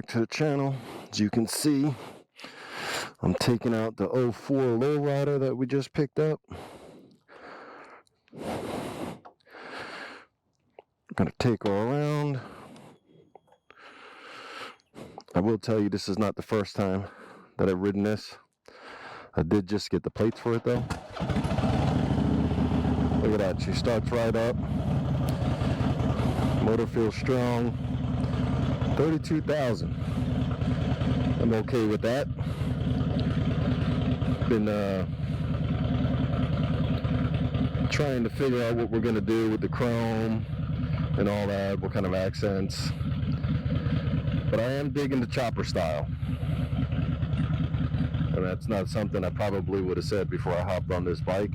back to the channel. As you can see, I'm taking out the 04 lowrider that we just picked up. I'm gonna take her around. I will tell you, this is not the first time that I've ridden this. I did just get the plates for it though. Look at that, she starts right up. Motor feels strong. 32,000. I'm okay with that. Been trying to figure out what we're gonna do with the chrome and all that, what kind of accents. But I am digging the chopper style. And that's not something I probably would have said before I hopped on this bike.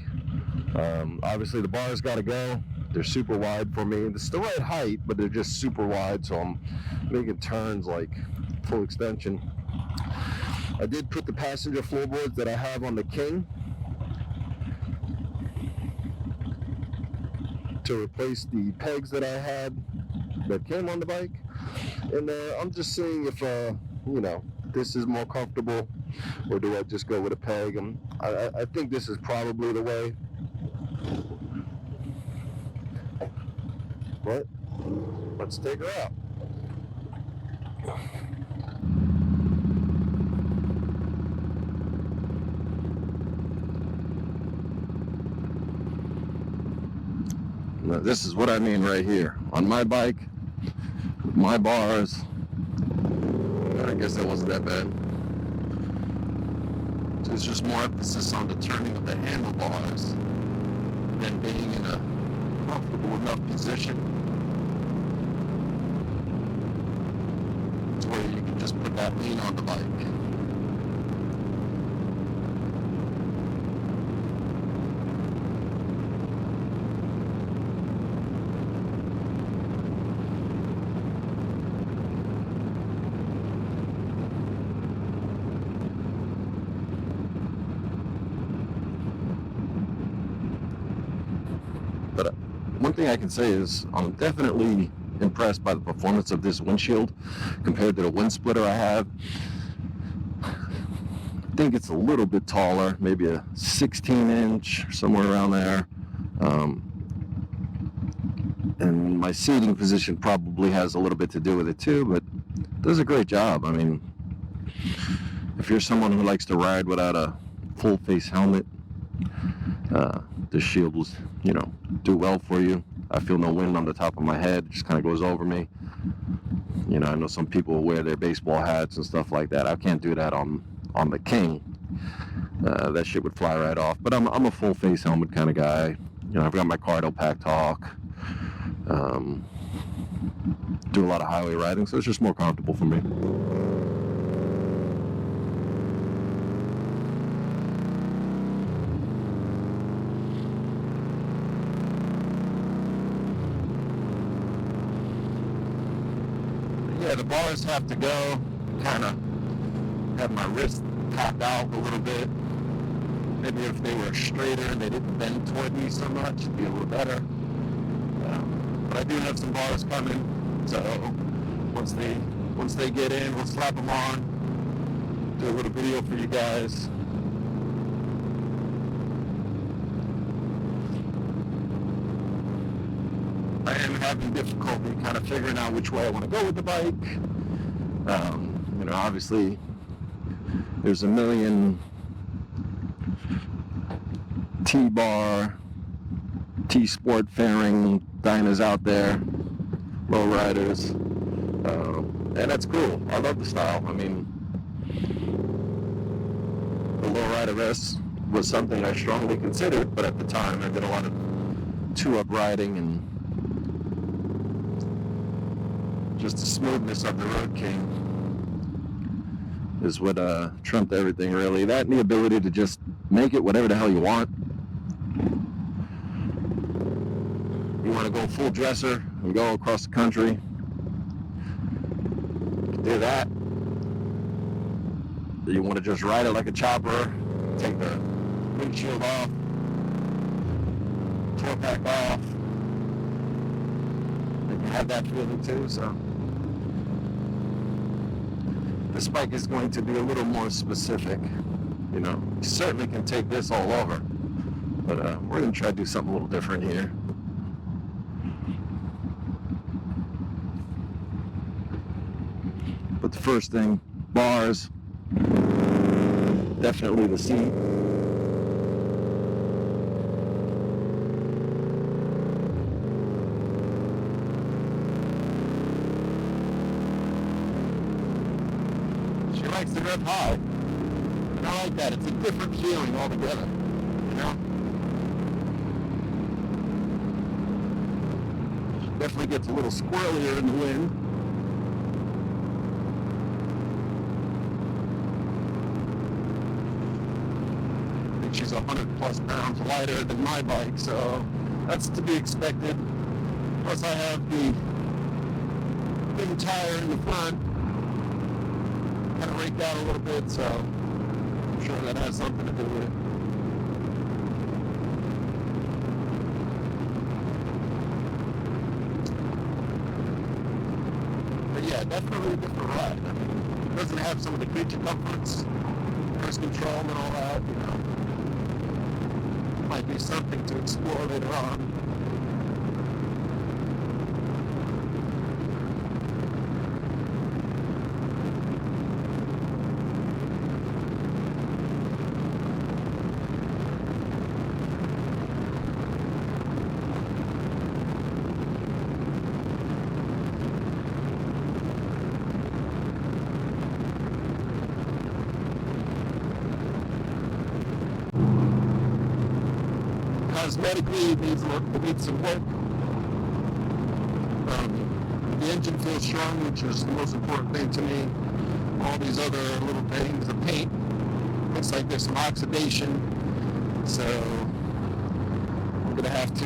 Obviously the bars gotta go. They're super wide for me. It's the right height, but they're just super wide, so I'm making turns like full extension. I did put the passenger floorboards that I have on the King to replace the pegs that I had that came on the bike. And I'm just seeing if, this is more comfortable, or do I just go with a peg? I think this is probably the way. But let's take her out. Now, this is what I mean right here. On my bike, with my bars, I guess that wasn't that bad. There's just more emphasis on the turning of the handlebars than being in a comfortable enough position to where you can just put that lean on the bike. But one thing I can say is I'm definitely impressed by the performance of this windshield compared to the wind splitter I have. I think it's a little bit taller, maybe a 16-inch, somewhere around there. And my seating position probably has a little bit to do with it too, but it does a great job. I mean, if you're someone who likes to ride without a full face helmet, the shield will, do well for you. I feel no wind on the top of my head. It just kind of goes over me. I know some people wear their baseball hats and stuff like that. I can't do that on the King. That shit would fly right off. But I'm a full face helmet kind of guy. I've got my Cardo Pack Talk. Do a lot of highway riding, so it's just more comfortable for me. Yeah, the bars have to go. Kind of have my wrist popped out a little bit. Maybe if they were straighter and they didn't bend toward me so much, it'd be a little better. But I do have some bars coming, so once they get in, we'll slap them on, do a little video for you guys. I am having difficulty kind of figuring out which way I want to go with the bike. Obviously, there's a million T-bar, T-sport fairing Dynas out there, lowriders, and that's cool. I love the style. I mean, the lowrider S was something I strongly considered, but at the time I did a lot of two-up riding, and just the smoothness of the Road King is what trumped everything, really. That and the ability to just make it whatever the hell you want. You want to go full dresser and go across the country, you can do that. You want to just ride it like a chopper, take the windshield off, tour pack off, and you have that feeling too. So this bike is going to be a little more specific. You know, you certainly can take this all over, but we're going to try to do something a little different here. But the first thing, bars, definitely the seat. She likes to rev high, and I like that. It's a different feeling altogether, you know? Definitely gets a little squirrelier in the wind. She's 100 plus pounds lighter than my bike, so that's to be expected. Plus I have the big tire in the front, kind of raked out a little bit, so I'm sure that has something to do with it. But yeah, definitely a different ride. I mean, it doesn't have some of the creature comforts, cruise control and all that, you know. Might be something to explore later on. Cosmetically, it needs some work. The engine feels strong, which is the most important thing to me. All these other little things, the paint, looks like there's some oxidation. So I'm going to have to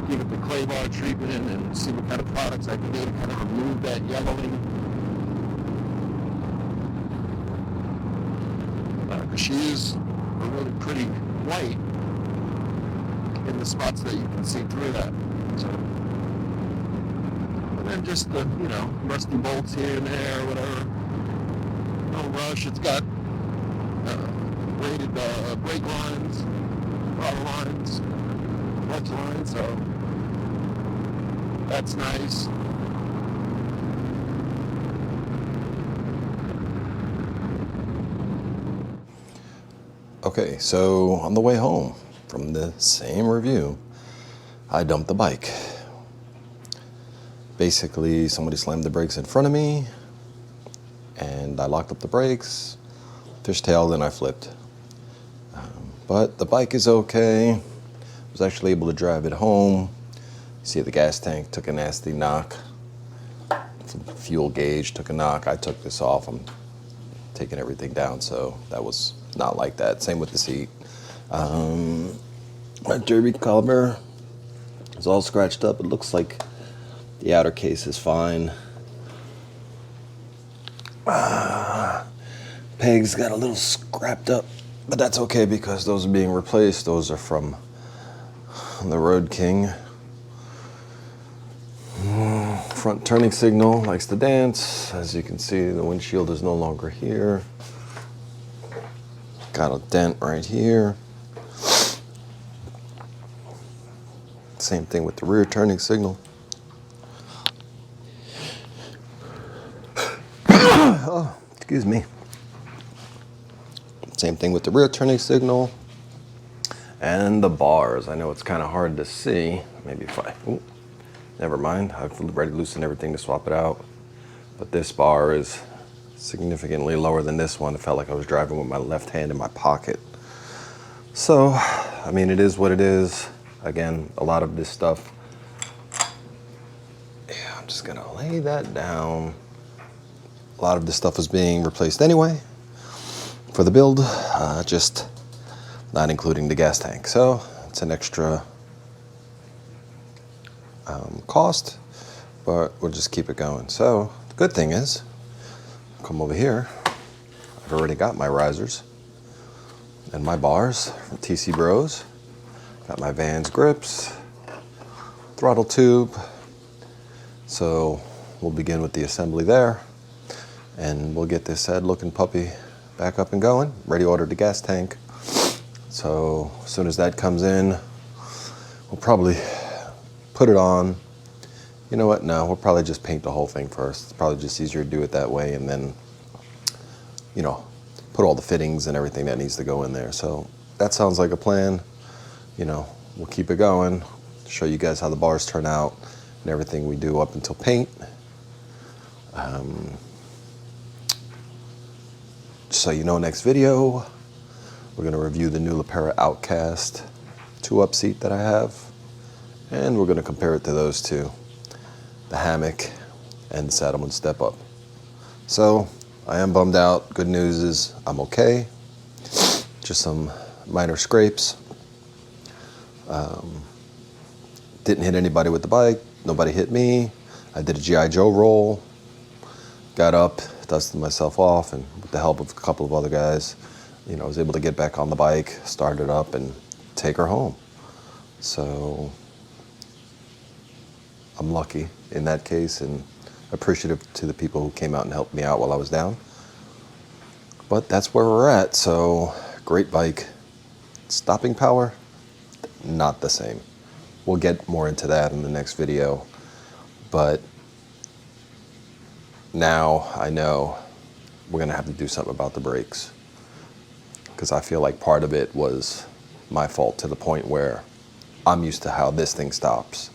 give it the clay bar treatment and see what kind of products I can do to kind of remove that yellowing. Because she is a really pretty white in the spots that you can see through that. So, and then just the, you know, rusty bolts here and there, whatever. No rush. It's got braided brake lines, throttle lines, clutch lines, so that's nice. Okay, so on the way home from the same review, I dumped the bike. Basically, somebody slammed the brakes in front of me, and I locked up the brakes, fishtailed, and I flipped. But the bike is okay. I was actually able to drive it home. You see the gas tank took a nasty knock. The fuel gauge took a knock. I took this off. I'm taking everything down, so that was not like that. Same with the seat. My derby cover is all scratched up. It looks like the outer case is fine. Pegs got a little scrapped up, but that's okay because those are being replaced. Those are from the Road King. Front turning signal likes to dance. As you can see, the windshield is no longer here. Got a dent right here. Same thing with the rear turning signal. Oh, excuse me. Same thing with the rear turning signal. And the bars. I know it's kind of hard to see. Maybe if I... Ooh, never mind. I've already loosened everything to swap it out. But this bar is significantly lower than this one. It felt like I was driving with my left hand in my pocket. So, I mean, it is what it is. Again, a lot of this stuff, yeah, I'm just gonna lay that down. A lot of this stuff is being replaced anyway for the build, just not including the gas tank. So it's an extra cost, but we'll just keep it going. So the good thing is, come over here, I've already got my risers and my bars from TC Bros. Got my Vans grips, throttle tube. So we'll begin with the assembly there. and we'll get this sad looking puppy back up and going. Ready to order the gas tank. So as soon as that comes in, we'll probably put it on. You know what? No, we'll probably just paint the whole thing first. It's probably just easier to do it that way, and then, you know, put all the fittings and everything that needs to go in there. So that sounds like a plan. You know, we'll keep it going, show you guys how the bars turn out and everything we do up until paint. So you know, next video, we're gonna review the new LaPera Outcast 2-up seat that I have, and we're gonna compare it to those two, the hammock and the Saddleman Step Up. So I am bummed out. Good news is I'm okay. Just some minor scrapes. Didn't hit anybody with the bike. Nobody hit me. I did a G.I. Joe roll. Got up, dusted myself off, and with the help of a couple of other guys, you know, I was able to get back on the bike, start it up, and take her home. So I'm lucky in that case, and appreciative to the people who came out and helped me out while I was down. But that's where we're at. So great bike. Stopping power, not the same. We'll get more into that in the next video. But now I know we're gonna have to do something about the brakes, because I feel like part of it was my fault, to the point where I'm used to how this thing stops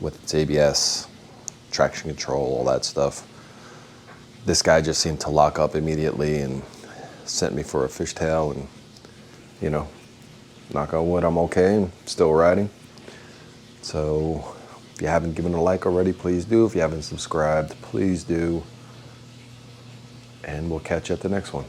with its ABS, traction control, all that stuff. This guy just seemed to lock up immediately and sent me for a fishtail, and you know, knock on wood, I'm okay and still riding. So if you haven't given a like already, please do. If you haven't subscribed, please do. And we'll catch you at the next one.